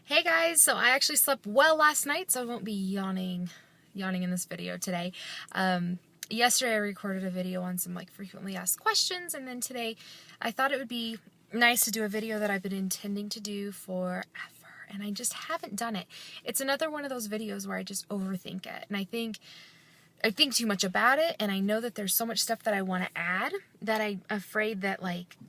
Hey guys, so I actually slept well last night, so I won't be yawning in this video today. Yesterday I recorded a video on some frequently asked questions, and then today I thought it would be nice to do a video that I've been intending to do forever, and I just haven't done it. It's another one of those videos where I just overthink it, and I think too much about it, and I know that there's so much stuff that I want to add that I'm afraid that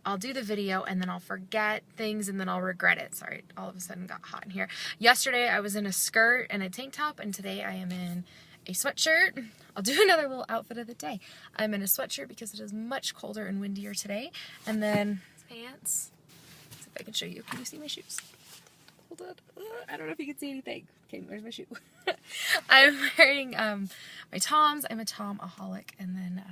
I'll do the video and then I'll forget things and then I'll regret it. Sorry, all of a sudden got hot in here. Yesterday I was in a skirt and a tank top, and today I am in a sweatshirt. I'll do another little outfit of the day. I'm in a sweatshirt because it is much colder and windier today, and then pants. Let's see if I can show you. Can you see my shoes? Hold on. I don't know if you can see anything. Okay, where's my shoe? I'm wearing my Toms. I'm a Tomaholic, and then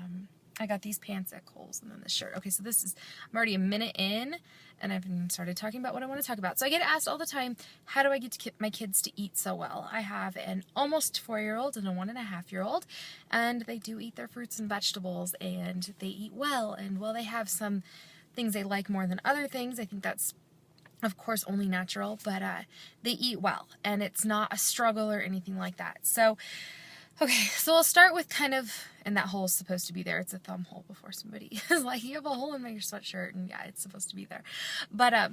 I got these pants at Kohl's, and then this shirt. Okay, so I'm already a minute in, and I've started talking about what I want to talk about. So I get asked all the time, how do I get my kids to eat so well? I have an almost 4-year-old and a 1.5-year-old, and they do eat their fruits and vegetables, and they eat well, and while they have some things they like more than other things, I think that's of course only natural, but they eat well, and it's not a struggle or anything like that. So, okay, so we'll start with and that hole's supposed to be there. It's a thumb hole before somebody is like, you have a hole in my sweatshirt, and yeah, it's supposed to be there. But,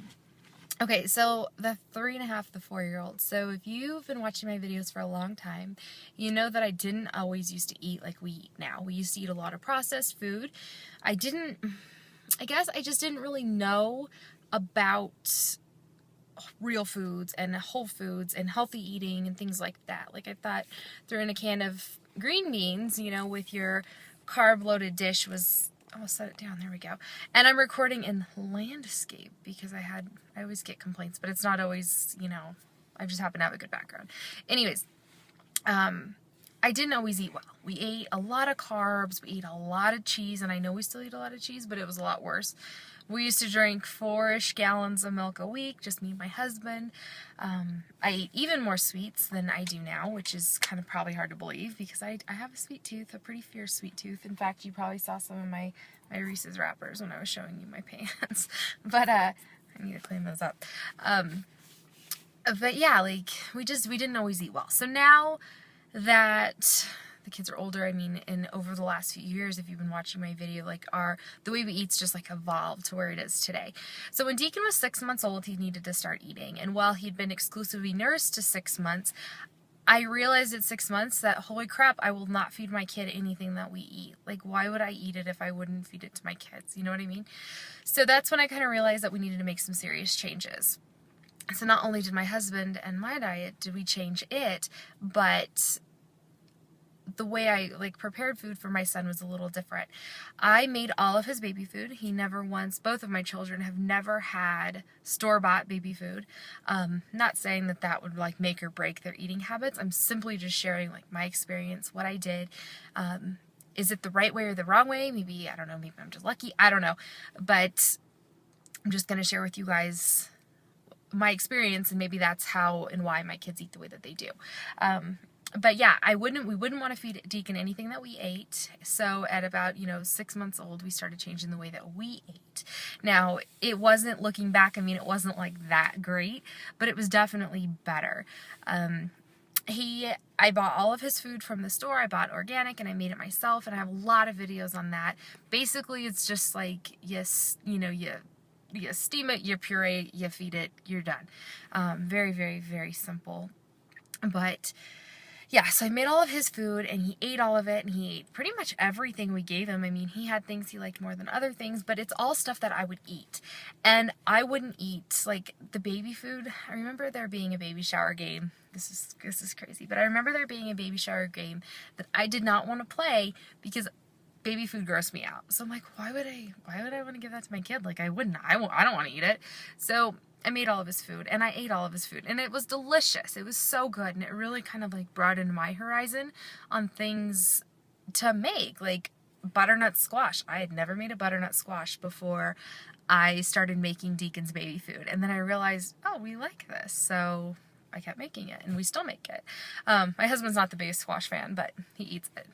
okay, so the 3.5, the 4-year-old. So if you've been watching my videos for a long time, you know that I didn't always used to eat like we eat now. We used to eat a lot of processed food. I guess I just didn't really know about real foods and whole foods and healthy eating and things like that. I thought throwing a can of green beans, with your carb-loaded dish was... I'll set it down. There we go. And I'm recording in landscape because I always get complaints, but it's not always, I just happen to have a good background. Anyways, I didn't always eat well. We ate a lot of carbs, we ate a lot of cheese, and I know we still eat a lot of cheese, but it was a lot worse. We used to drink 4-ish gallons of milk a week, just me and my husband. I ate even more sweets than I do now, which is kind of probably hard to believe because I have a sweet tooth, a pretty fierce sweet tooth. In fact, you probably saw some of my Reese's wrappers when I was showing you my pants. But I need to clean those up. But yeah, we didn't always eat well. So now that the kids are older, and over the last few years, if you've been watching my video, the way we eat's just evolved to where it is today. So when Deacon was 6 months old, he needed to start eating, and while he'd been exclusively nursed to 6 months, I realized at 6 months that, holy crap, I will not feed my kid anything that we eat. Why would I eat it if I wouldn't feed it to my kids? You know what I mean? So that's when I kind of realized that we needed to make some serious changes. So not only did my husband and my diet, did we change it, but the way I prepared food for my son was a little different. I made all of his baby food. Both of my children have never had store-bought baby food. Not saying that would make or break their eating habits. I'm simply just sharing my experience, what I did. Is it the right way or the wrong way? Maybe, I don't know, maybe I'm just lucky. I don't know. But I'm just going to share with you guys my experience, and maybe that's how and why my kids eat the way that they do. But yeah, we wouldn't want to feed Deacon anything that we ate. So at about, 6 months old, we started changing the way that we ate. Now, it wasn't, looking back, it wasn't that great, but it was definitely better. I bought all of his food from the store. I bought organic, and I made it myself, and I have a lot of videos on that. Basically, it's just you steam it, you puree, you feed it, you're done. Very, very, very simple. But yeah, so I made all of his food, and he ate all of it, and he ate pretty much everything we gave him. He had things he liked more than other things, but it's all stuff that I would eat. And I wouldn't eat, the baby food. I remember there being a baby shower game. This is crazy, but I remember there being a baby shower game that I did not want to play because baby food grossed me out. So I'm like, why would I want to give that to my kid? I don't want to eat it. So I made all of his food, and I ate all of his food, and it was delicious. It was so good, and it really kind of broadened my horizon on things to make, butternut squash. I had never made a butternut squash before I started making Deacon's baby food, and then I realized, oh, we like this, so I kept making it, and we still make it. My husband's not the biggest squash fan, but he eats it.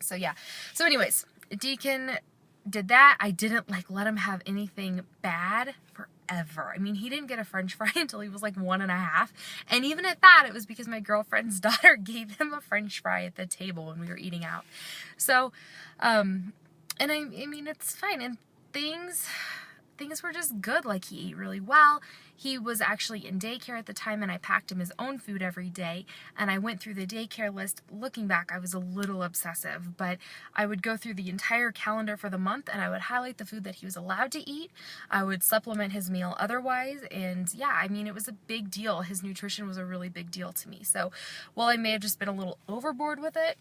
So yeah. So anyways, Deacon did that. I didn't like let him have anything bad forever. I mean, he didn't get a French fry until he was like 1.5. And even at that, it was because my girlfriend's daughter gave him a French fry at the table when we were eating out. So, and I mean, it's fine. And things were just good. Like, he ate really well. He was actually in daycare at the time, and I packed him his own food every day. And I went through the daycare list. Looking back, I was a little obsessive, but I would go through the entire calendar for the month, and I would highlight the food that he was allowed to eat. I would supplement his meal otherwise, and yeah, I mean, it was a big deal. His nutrition was a really big deal to me. So while I may have just been a little overboard with it,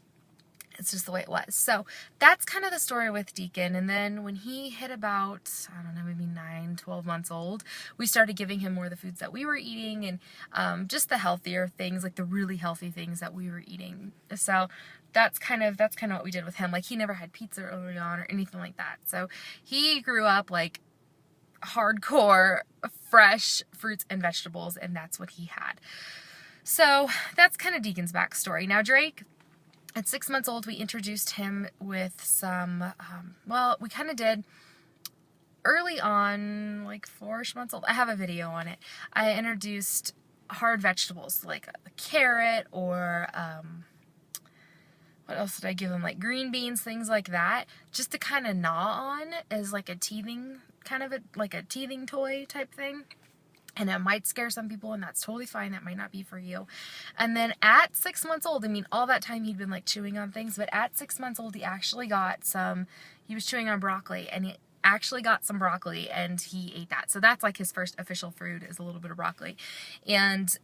it's just the way it was. So that's kind of the story with Deacon. And then when he hit about, I don't know, maybe 9, 12 months old, we started giving him more of the foods that we were eating, and just the healthier things, like the really healthy things that we were eating. So that's kind of what we did with him. Like, he never had pizza early on or anything like that. So he grew up like hardcore fresh fruits and vegetables, and that's what he had. So that's kind of Deacon's backstory. Now Drake, at 6 months old, we introduced him with some, well, we kind of did early on, like 4-ish months old. I have a video on it. I introduced hard vegetables, like a carrot, or, what else did I give him? Like green beans, things like that, just to kind of gnaw on as like a teething, like a teething toy type thing. And it might scare some people, and that's totally fine. That might not be for you. And then at 6 months old, I mean, all that time he'd been like chewing on things, but at 6 months old, he actually got he was chewing on broccoli, and he actually got some broccoli, and he ate that. So that's like his first official food, is a little bit of broccoli. And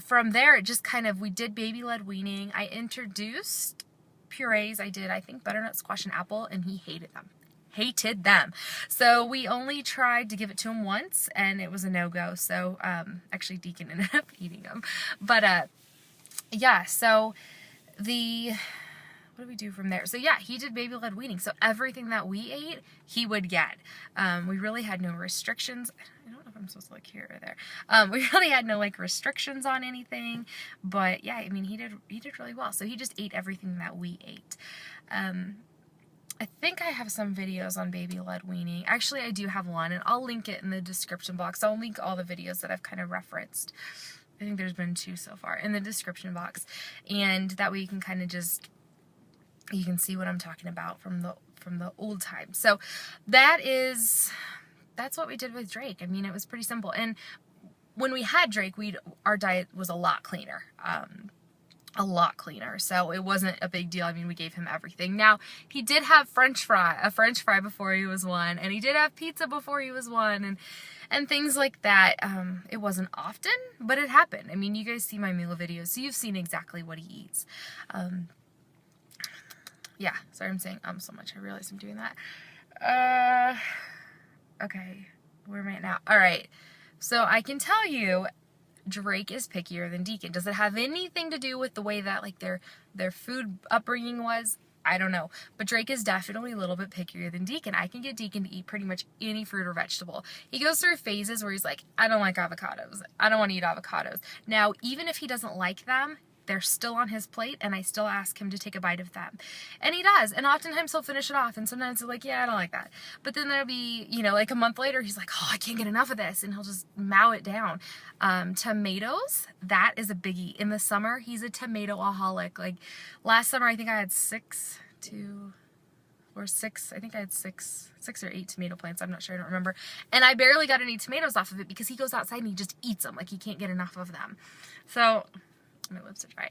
from there, it just kind of, we did baby-led weaning. I introduced purees. I did, I think, butternut squash and apple, and he hated them. So we only tried to give it to him once, and it was a no-go. So actually Deacon ended up eating them. But yeah, so what do we do from there? So yeah, he did baby-led weaning. So everything that we ate, he would get. We really had no restrictions. I don't know if I'm supposed to look here or there. We really had no like restrictions on anything. But yeah, I mean, he did really well. So he just ate everything that we ate. I think I have some videos on baby-led weaning. Actually, I do have one, and I'll link it in the description box. I'll link all the videos that I've kind of referenced. I think there's been 2 so far in the description box. And that way you can kind of just, you can see what I'm talking about from the old times. So that's what we did with Drake. I mean, it was pretty simple. And when we had Drake, our diet was a lot cleaner. So it wasn't a big deal. I mean, we gave him everything. Now, he did have a French fry before he was 1, and he did have pizza before he was 1, and things like that. It wasn't often, but it happened. I mean, you guys see my meal videos, so you've seen exactly what he eats. Yeah, sorry I'm saying so much. I realize I'm doing that. Okay, where am I at now? All right, so I can tell you, Drake is pickier than Deacon. Does it have anything to do with the way that like their food upbringing was? I don't know. But Drake is definitely a little bit pickier than Deacon. I can get Deacon to eat pretty much any fruit or vegetable. He goes through phases where he's like, I don't like avocados. I don't want to eat avocados. Now, even if he doesn't like them, they're still on his plate, and I still ask him to take a bite of them. And he does, and oftentimes he'll finish it off, and sometimes he's like, yeah, I don't like that. But then there'll be, you know, like a month later, he's like, oh, I can't get enough of this, and he'll just mow it down. Tomatoes, that is a biggie. In the summer, he's a tomato-aholic. Like, last summer, I think I had 6 or 8 tomato plants. I'm not sure. I don't remember. And I barely got any tomatoes off of it because he goes outside and he just eats them. Like, he can't get enough of them. So my lips are dry.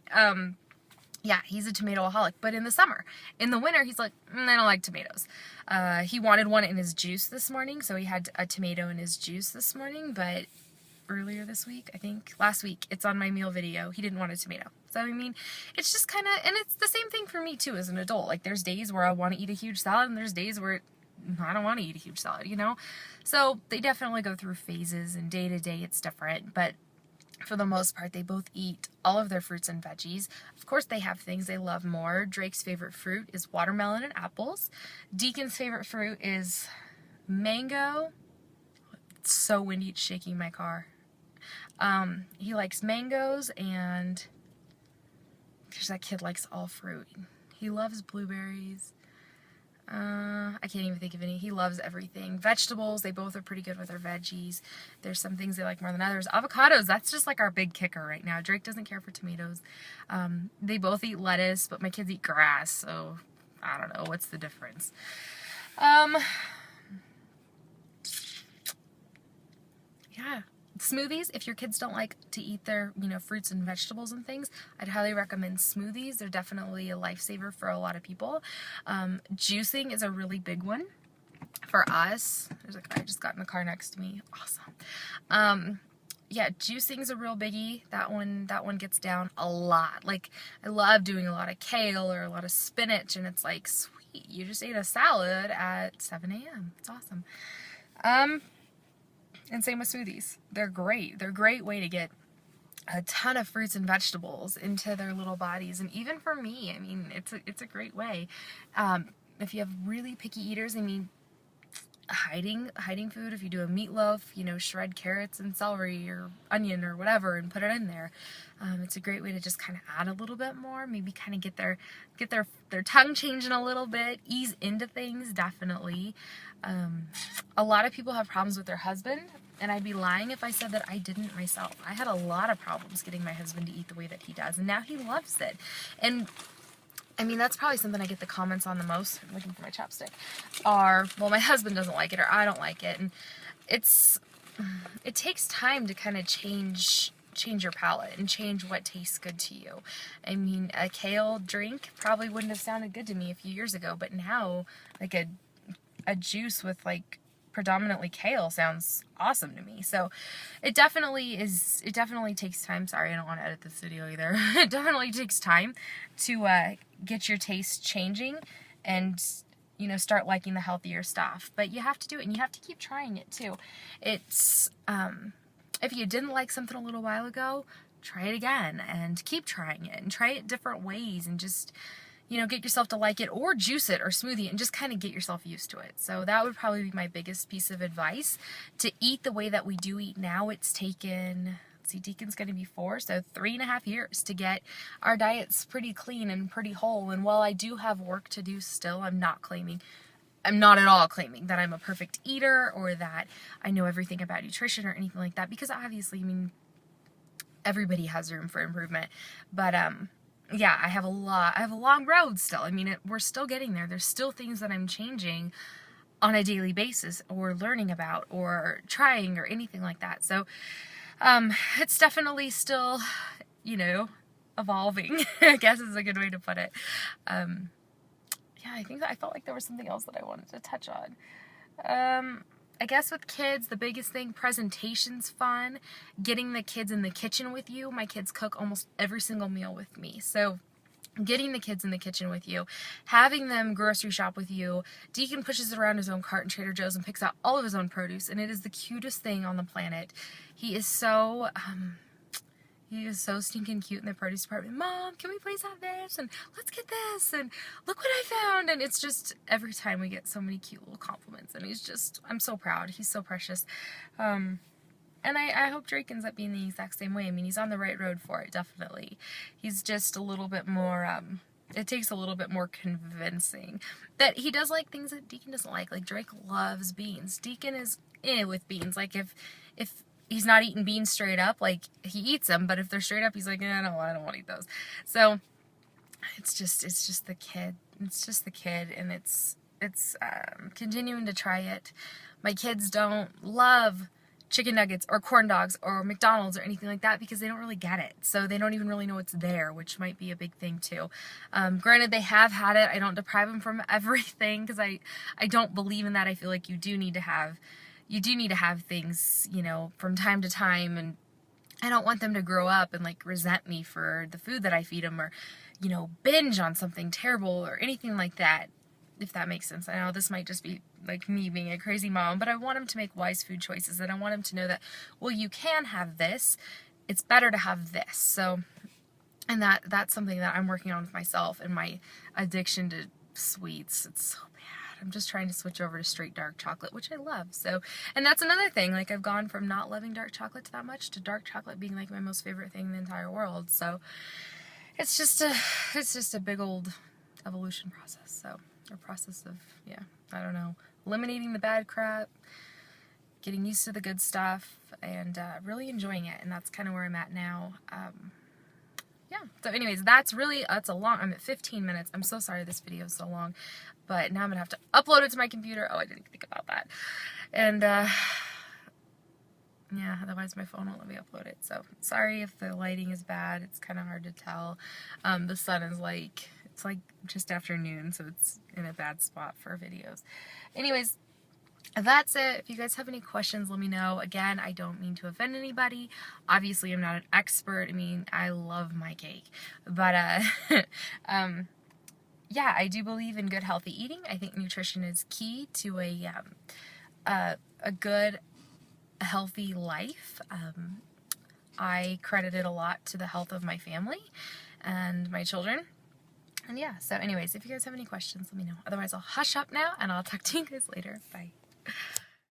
Yeah, he's a tomato-aholic. But in the summer, in the winter, he's like, I don't like tomatoes. He wanted one in his juice this morning, so he had a tomato in his juice this morning. But earlier this week, I think last week, it's on my meal video, he didn't want a tomato. So I mean, it's just kind of, and it's the same thing for me too as an adult. Like, there's days where I want to eat a huge salad, and there's days where I don't want to eat a huge salad, you know? So they definitely go through phases, and day to day it's different. But for the most part, they both eat all of their fruits and veggies. Of course, they have things they love more. Drake's favorite fruit is watermelon and apples. Deacon's favorite fruit is mango. It's so windy, it's shaking my car. He likes mangoes, and because that kid likes all fruit. He loves blueberries. I can't even think of any. He loves everything. Vegetables, they both are pretty good with their veggies. There's some things they like more than others. Avocados, that's just like our big kicker right now. Drake doesn't care for tomatoes. They both eat lettuce, but my kids eat grass, so I don't know. What's the difference? Yeah. Smoothies, if your kids don't like to eat their, fruits and vegetables and things, I'd highly recommend smoothies. They're definitely a lifesaver for a lot of people. Juicing is a really big one for us. There's a guy just got in the car next to me. Awesome. Yeah, juicing is a real biggie. That one gets down a lot. Like, I love doing a lot of kale or a lot of spinach, and it's like, sweet, you just ate a salad at 7 a.m. It's awesome. And same with smoothies. They're great. They're a great way to get a ton of fruits and vegetables into their little bodies. And even for me, I mean, it's a great way. If you have really picky eaters, I mean, hiding food, if you do a meatloaf, shred carrots and celery or onion or whatever and put it in there. It's a great way to just kind of add a little bit more, maybe kind of get their tongue changing a little bit, ease into things, definitely. A lot of people have problems with their husband, and I'd be lying if I said that I didn't myself. I had a lot of problems getting my husband to eat the way that he does, and now he loves it. And I mean, that's probably something I get the comments on the most. I'm looking for my chapstick. Well, my husband doesn't like it, or I don't like it, and it takes time to kind of change your palate and change what tastes good to you. I mean, a kale drink probably wouldn't have sounded good to me a few years ago, but now, like a juice with like predominantly kale sounds awesome to me. So it definitely takes time. Sorry, I don't want to edit this video either. It definitely takes time to get your taste changing and start liking the healthier stuff. But you have to do it, and you have to keep trying it too. It's if you didn't like something a little while ago, try it again and keep trying it and try it different ways and just get yourself to like it, or juice it or smoothie it and just kind of get yourself used to it. So that would probably be my biggest piece of advice, to eat the way that we do eat now. It's taken, Deacon's going to be 4, so 3.5 years to get our diets pretty clean and pretty whole. And while I do have work to do still, I'm not at all claiming that I'm a perfect eater or that I know everything about nutrition or anything like that, because obviously, I mean, everybody has room for improvement. But, yeah, I have a long road still. I mean, we're still getting there. There's still things that I'm changing on a daily basis, or learning about, or trying, or anything like that. So, it's definitely still, evolving, I guess is a good way to put it. Yeah, I felt like there was something else that I wanted to touch on. I guess with kids, the biggest thing, presentation's fun. Getting the kids in the kitchen with you. My kids cook almost every single meal with me. So getting the kids in the kitchen with you, having them grocery shop with you. Deacon pushes around his own cart in Trader Joe's and picks out all of his own produce, and it is the cutest thing on the planet. He is so stinking cute in the produce department. Mom, can we please have this? And let's get this. And look what I found. And it's just, every time we get so many cute little compliments. And I'm so proud. He's so precious. And I hope Drake ends up being the exact same way. I mean, he's on the right road for it, definitely. He's just a little bit more, it takes a little bit more convincing that he does like things that Deacon doesn't like. Like, Drake loves beans. Deacon is with beans. Like, if he's not eating beans straight up, like, he eats them, but if they're straight up, he's like, no, I don't want to eat those. So it's just the kid. It's just the kid, and it's continuing to try it. My kids don't love chicken nuggets or corn dogs or McDonald's or anything like that because they don't really get it. So they don't even really know it's there, which might be a big thing too. Granted, they have had it. I don't deprive them from everything because I don't believe in that. I feel like you do need to have things, from time to time, and I don't want them to grow up and like resent me for the food that I feed them, or, binge on something terrible or anything like that, if that makes sense. I know this might just be like me being a crazy mom, but I want them to make wise food choices, and I want them to know that, well, you can have this. It's better to have this. So, and that's something that I'm working on with myself and my addiction to sweets. It's so bad. I'm just trying to switch over to straight dark chocolate, which I love. So, and that's another thing. Like, I've gone from not loving dark chocolate that much to dark chocolate being like my most favorite thing in the entire world. So, it's just a big old evolution process. So, a process of, yeah, I don't know, eliminating the bad crap, getting used to the good stuff, and really enjoying it. And that's kind of where I'm at now. Yeah, so anyways, that's a long, I'm at 15 minutes. I'm so sorry this video is so long, but now I'm gonna have to upload it to my computer. Oh, I didn't think about that. And yeah, otherwise my phone won't let me upload it. So sorry if the lighting is bad. It's kind of hard to tell. The sun is like, it's like just afternoon, so it's in a bad spot for videos. Anyways, that's it. If you guys have any questions, let me know. Again, I don't mean to offend anybody. Obviously, I'm not an expert. I mean, I love my cake. But, yeah, I do believe in good, healthy eating. I think nutrition is key to a good, healthy life. I credit it a lot to the health of my family and my children. And yeah, so anyways, if you guys have any questions, let me know. Otherwise, I'll hush up now, and I'll talk to you guys later. Bye.